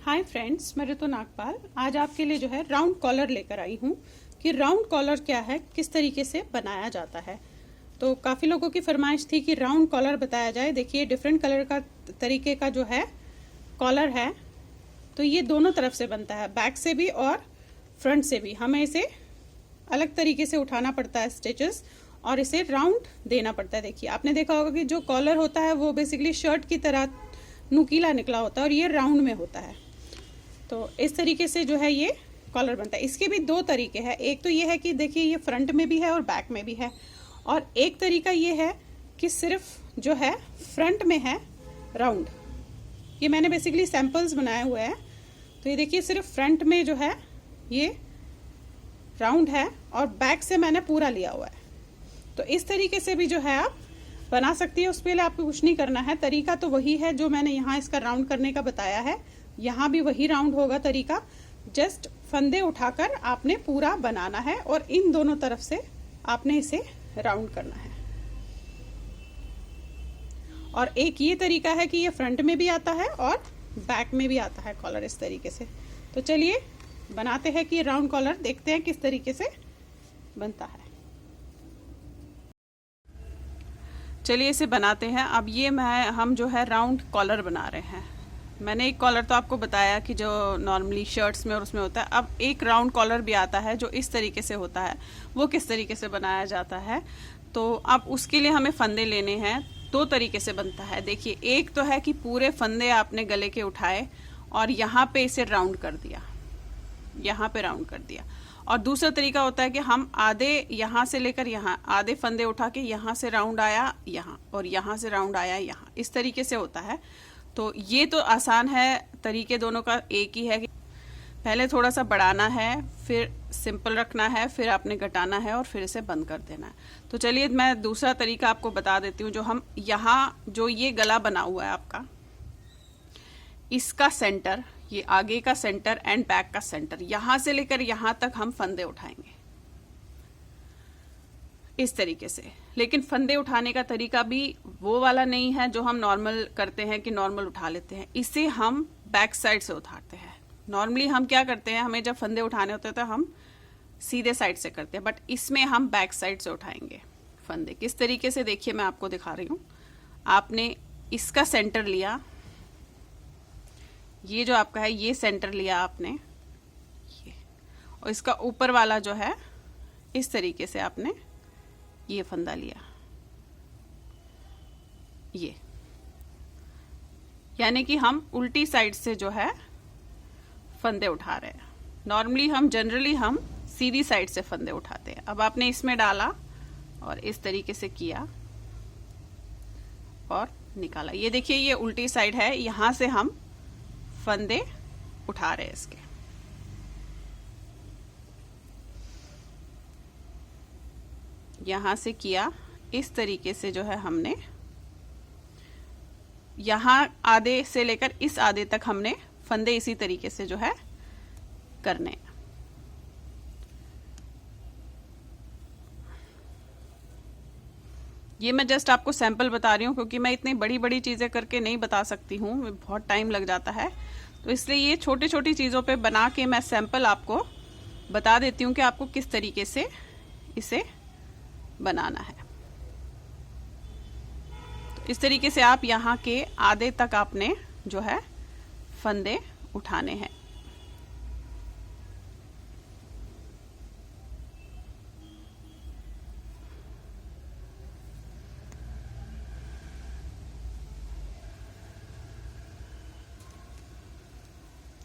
Hi friends, मैं ऋतु नागपाल आज आपके लिए जो है राउंड कॉलर लेकर आई हूँ कि राउंड कॉलर क्या है, किस तरीके से बनाया जाता है। तो काफ़ी लोगों की फरमाइश थी कि राउंड कॉलर बताया जाए। देखिए डिफरेंट कलर का तरीके का जो है कॉलर है, तो ये दोनों तरफ से बनता है, बैक से भी और फ्रंट से भी। हमें इसे अलग तरीके से उठाना पड़ता है स्टिचेस और इसे राउंड देना पड़ता है। देखिए आपने देखा होगा कि जो कॉलर होता है वो बेसिकली शर्ट की तरह नुकीला निकला होता है और ये राउंड में होता है। तो इस तरीके से जो है ये कॉलर बनता है। इसके भी दो तरीके हैं, एक तो ये है कि देखिए ये फ्रंट में भी है और बैक में भी है, और एक तरीका ये है कि सिर्फ जो है फ्रंट में है राउंड। ये मैंने बेसिकली सैंपल्स बनाए हुए हैं। तो ये देखिए सिर्फ फ्रंट में जो है ये राउंड है और बैक से मैंने पूरा लिया हुआ है। तो इस तरीके से भी जो है आप बना सकती है। उसके लिए आपको कुछ नहीं करना है, तरीका तो वही है जो मैंने यहाँ इसका राउंड करने का बताया है। यहाँ भी वही राउंड होगा तरीका, जस्ट फंदे उठाकर आपने पूरा बनाना है और इन दोनों तरफ से आपने इसे राउंड करना है। और एक ये तरीका है कि ये फ्रंट में भी आता है और बैक में भी आता है कॉलर इस तरीके से। तो चलिए बनाते हैं कि राउंड कॉलर देखते हैं किस तरीके से बनता है। चलिए इसे बनाते हैं। अब ये हम जो है राउंड कॉलर बना रहे हैं। मैंने एक कॉलर तो आपको बताया कि जो नॉर्मली शर्ट्स में और उसमें होता है। अब एक राउंड कॉलर भी आता है जो इस तरीके से होता है। वो किस तरीके से बनाया जाता है, तो अब उसके लिए हमें फंदे लेने हैं। दो तरीके से बनता है। देखिए एक तो है कि पूरे फंदे आपने गले के उठाए और यहाँ पे इसे राउंड कर दिया, यहाँ पे राउंड कर दिया। और दूसरा तरीका होता है कि हम आधे यहाँ से लेकर यहाँ आधे फंदे उठा के यहाँ से राउंड आया यहाँ और यहाँ से राउंड आया यहाँ, इस तरीके से होता है। तो ये तो आसान है, तरीके दोनों का एक ही है कि पहले थोड़ा सा बढ़ाना है, फिर सिंपल रखना है, फिर आपने घटाना है और फिर इसे बंद कर देना है। तो चलिए मैं दूसरा तरीका आपको बता देती हूँ। जो हम यहाँ जो ये गला बना हुआ है आपका, इसका सेंटर, ये आगे का सेंटर एंड बैक का सेंटर, यहां से लेकर यहां तक हम फंदे उठाएंगे इस तरीके से। लेकिन फंदे उठाने का तरीका भी वो वाला नहीं है जो हम नॉर्मल करते हैं कि नॉर्मल उठा लेते हैं। इसे हम बैक साइड से उठाते हैं। नॉर्मली हम क्या करते हैं, हमें जब फंदे उठाने होते हैं तो हम सीधे साइड से करते हैं, बट इसमें हम बैक साइड से उठाएंगे फंदे। किस तरीके से देखिए मैं आपको दिखा रही हूं। आपने इसका सेंटर लिया, ये जो आपका है ये सेंटर लिया आपने ये, और इसका ऊपर वाला जो है इस तरीके से आपने ये फंदा लिया, ये यानी कि हम उल्टी साइड से जो है फंदे उठा रहे हैं। नॉर्मली हम जनरली हम सीधी साइड से फंदे उठाते हैं। अब आपने इसमें डाला और इस तरीके से किया और निकाला। ये देखिए ये उल्टी साइड है, यहां से हम फंदे उठा रहे हैं इसके। यहां से किया इस तरीके से जो है हमने यहां आधे से लेकर इस आधे तक हमने फंदे इसी तरीके से जो है करने। ये मैं जस्ट आपको सैंपल बता रही हूँ क्योंकि मैं इतनी बड़ी बड़ी चीजें करके नहीं बता सकती हूँ, बहुत टाइम लग जाता है। तो इसलिए ये छोटी छोटी चीजों पे बना के मैं सैंपल आपको बता देती हूँ कि आपको किस तरीके से इसे बनाना है। तो इस तरीके से आप यहाँ के आधे तक आपने जो है फंदे उठाने हैं।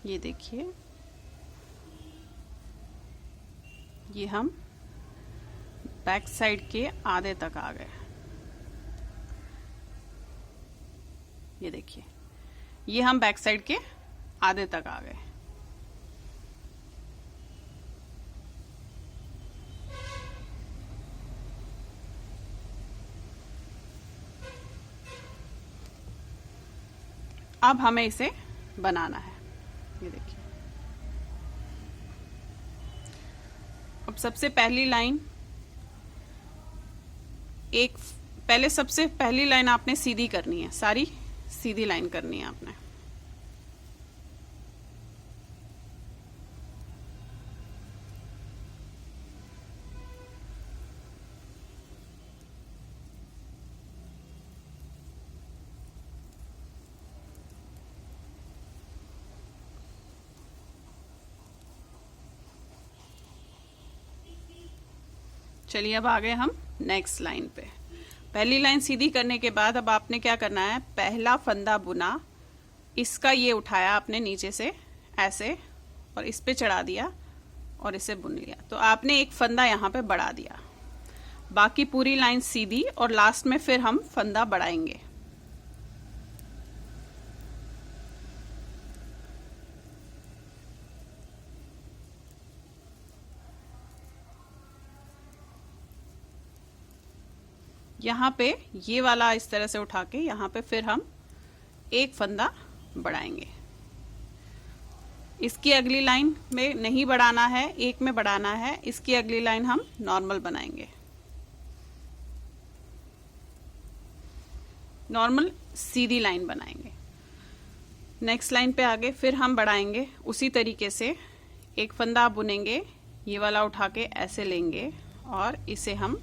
ये देखिए ये हम बैक साइड के आधे तक आ गए। ये देखिए ये हम बैक साइड के आधे तक आ गए। अब हमें इसे बनाना है। ये देखिए अब सबसे पहली लाइन पहले सबसे पहली लाइन आपने सीधी करनी है, सारी सीधी लाइन करनी है आपने। चलिए अब आ गए हम नेक्स्ट लाइन पे। पहली लाइन सीधी करने के बाद अब आपने क्या करना है, पहला फंदा बुना, इसका ये उठाया आपने नीचे से ऐसे और इस पे चढ़ा दिया और इसे बुन लिया। तो आपने एक फंदा यहाँ पे बढ़ा दिया, बाकी पूरी लाइन सीधी और लास्ट में फिर हम फंदा बढ़ाएंगे। यहाँ पे ये वाला इस तरह से उठा के यहाँ पे फिर हम एक फंदा बढ़ाएंगे। इसकी अगली लाइन में नहीं बढ़ाना है, एक में बढ़ाना है। इसकी अगली लाइन हम नॉर्मल बनाएंगे, नॉर्मल सीधी लाइन बनाएंगे। नेक्स्ट लाइन पे आगे फिर हम बढ़ाएंगे उसी तरीके से, एक फंदा बुनेंगे, ये वाला उठा के ऐसे लेंगे और इसे हम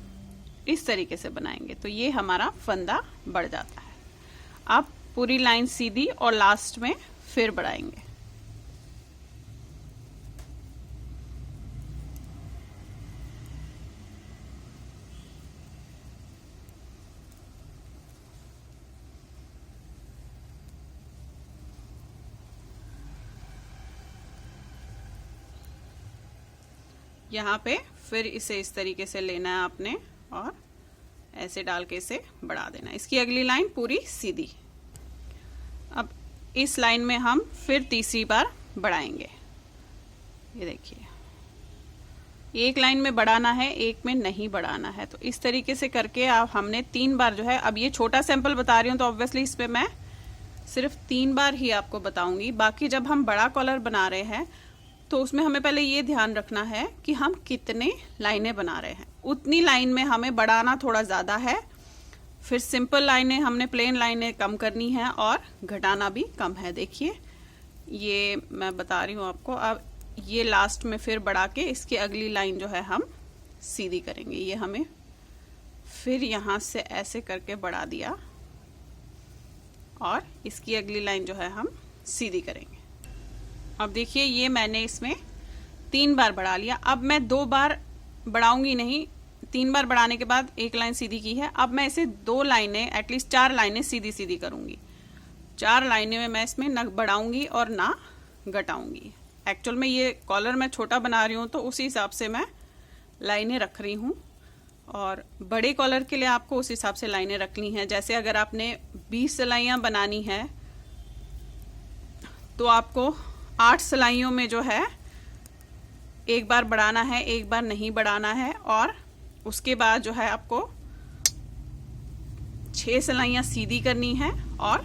इस तरीके से बनाएंगे। तो ये हमारा फंदा बढ़ जाता है। अब पूरी लाइन सीधी और लास्ट में फिर बढ़ाएंगे। यहाँ पे फिर इसे इस तरीके से लेना है आपने और ऐसे डाल के इसे बढ़ा देना। इसकी अगली लाइन पूरी सीधी। अब इस लाइन में हम फिर तीसरी बार बढ़ाएंगे। ये देखिए, एक लाइन में बढ़ाना है, एक में नहीं बढ़ाना है। तो इस तरीके से करके आप हमने 3 बार जो है, अब ये छोटा सैंपल बता रही हूँ तो ऑब्वियसली इस पे मैं सिर्फ 3 बार ही आपको बताऊंगी। बाकी जब हम बड़ा कॉलर बना रहे हैं तो उसमें हमें पहले ये ध्यान रखना है कि हम कितने लाइनें बना रहे हैं। उतनी लाइन में हमें बढ़ाना थोड़ा ज़्यादा है, फिर सिंपल लाइनें हमने प्लेन लाइनें कम करनी है और घटाना भी कम है। देखिए ये मैं बता रही हूँ आपको। अब ये लास्ट में फिर बढ़ा के इसकी अगली लाइन जो है हम सीधी करेंगे। ये हमें फिर यहाँ से ऐसे करके बढ़ा दिया और इसकी अगली लाइन जो है हम सीधी करेंगे। अब देखिए ये मैंने इसमें 3 बार बढ़ा लिया। अब मैं 2 बार बढ़ाऊंगी नहीं, 3 बार बढ़ाने के बाद एक लाइन सीधी की है। अब मैं इसे 2 लाइनें, एटलीस्ट 4 लाइनें सीधी सीधी करूंगी। 4 लाइनें में मैं इसमें न बढ़ाऊंगी और ना घटाऊंगी। एक्चुअल में ये कॉलर मैं छोटा बना रही हूँ तो उसी हिसाब से मैं लाइनें रख रही हूँ, और बड़े कॉलर के लिए आपको उस हिसाब से लाइनें रखनी है। जैसे अगर आपने 20 सिलाइयाँ बनानी है तो आपको 8 सिलाइयों में जो है एक बार बढ़ाना है, एक बार नहीं बढ़ाना है, और उसके बाद जो है आपको 6 सिलाइयाँ सीधी करनी है और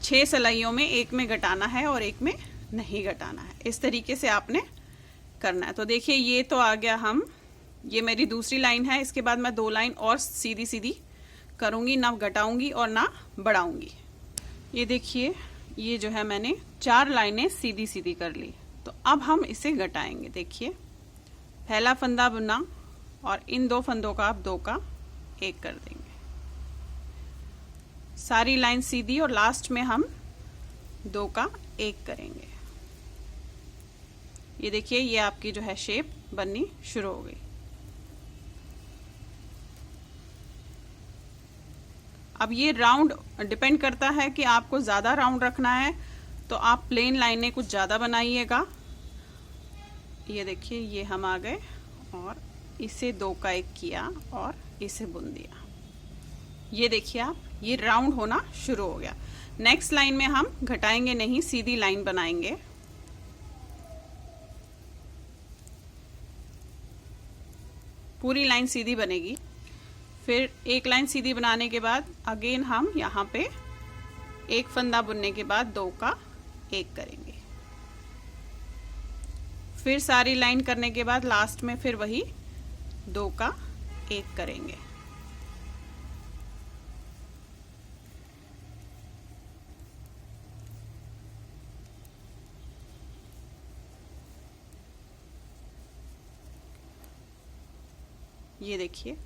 6 सिलाइयों में एक में घटाना है और एक में नहीं घटाना है। इस तरीके से आपने करना है। तो देखिए ये तो आ गया ये मेरी दूसरी लाइन है। इसके बाद मैं 2 लाइन और सीधी सीधी करूँगी, ना घटाऊँगी और ना बढ़ाऊँगी। ये देखिए ये जो है मैंने 4 लाइनें सीधी सीधी कर ली। तो अब हम इसे घटाएंगे। देखिए पहला फंदा बुना और इन 2 फंदों का आप 2 का 1 कर देंगे। सारी लाइन सीधी और लास्ट में हम 2 का 1 करेंगे। ये देखिए ये आपकी जो है शेप बननी शुरू हो गई। अब ये राउंड डिपेंड करता है कि आपको ज़्यादा राउंड रखना है तो आप प्लेन लाइनें कुछ ज़्यादा बनाइएगा। ये देखिए ये हम आ गए और इसे 2 का 1 किया और इसे बुन दिया। ये देखिए आप, ये राउंड होना शुरू हो गया। नेक्स्ट लाइन में हम घटाएंगे नहीं, सीधी लाइन बनाएंगे। पूरी लाइन सीधी बनेगी। फिर एक लाइन सीधी बनाने के बाद अगेन हम यहाँ पे एक फंदा बुनने के बाद 2 का 1 करेंगे। फिर सारी लाइन करने के बाद लास्ट में फिर वही 2 का 1 करेंगे। ये देखिए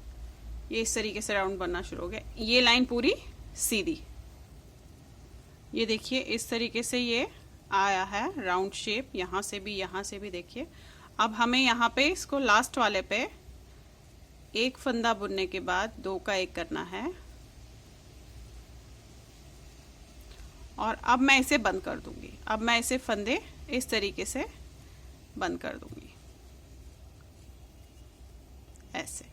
ये इस तरीके से राउंड बनना शुरू हो गया। ये लाइन पूरी सीधी। ये देखिए इस तरीके से ये आया है राउंड शेप, यहाँ से भी यहाँ से भी। देखिए अब हमें यहाँ पे इसको लास्ट वाले पे एक फंदा बुनने के बाद 2 का 1 करना है और अब मैं इसे बंद कर दूंगी। अब मैं इसे फंदे इस तरीके से बंद कर दूंगी, ऐसे।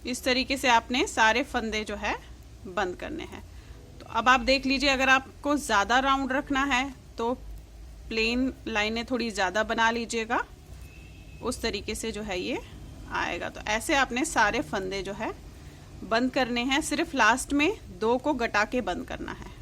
इस तरीके से आपने सारे फंदे जो है बंद करने हैं। तो अब आप देख लीजिए, अगर आपको ज़्यादा राउंड रखना है तो प्लेन लाइनें थोड़ी ज़्यादा बना लीजिएगा, उस तरीके से जो है ये आएगा। तो ऐसे आपने सारे फंदे जो है बंद करने हैं, सिर्फ लास्ट में 2 को घटा के बंद करना है।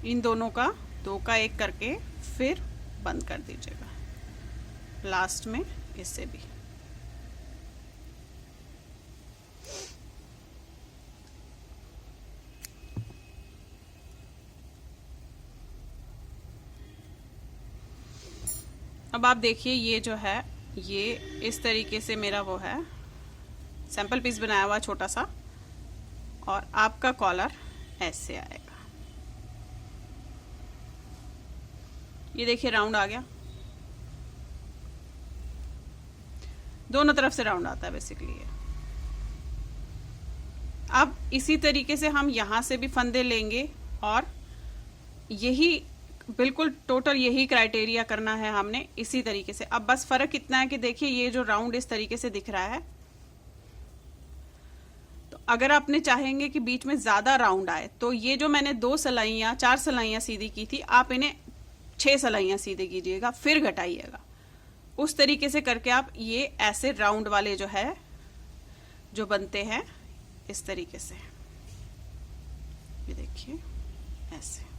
इन दोनों का 2 का 1 करके फिर बंद कर दीजिएगा, लास्ट में इससे भी। अब आप देखिए, ये जो है ये इस तरीके से मेरा वो है सैंपल पीस बनाया हुआ छोटा सा, और आपका कॉलर ऐसे आएगा। ये देखिए राउंड आ गया, दोनों तरफ से राउंड आता है बेसिकली ये। अब इसी तरीके से हम यहां से भी फंदे लेंगे और यही बिल्कुल टोटल यही क्राइटेरिया करना है हमने इसी तरीके से। अब बस फर्क इतना है कि देखिए ये जो राउंड इस तरीके से दिख रहा है, तो अगर आपने चाहेंगे कि बीच में ज्यादा राउंड आए तो ये जो मैंने 2 सलाइयां 4 सलाइयां सीधी की थी, आप इन्हें 6 सलाइयां सीधे कीजिएगा, फिर घटाइएगा। उस तरीके से करके आप ये ऐसे राउंड वाले जो है जो बनते हैं इस तरीके से, ये देखिए ऐसे।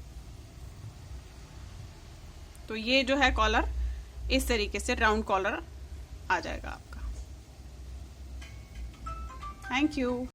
तो ये जो है कॉलर इस तरीके से राउंड कॉलर आ जाएगा आपका। Thank you.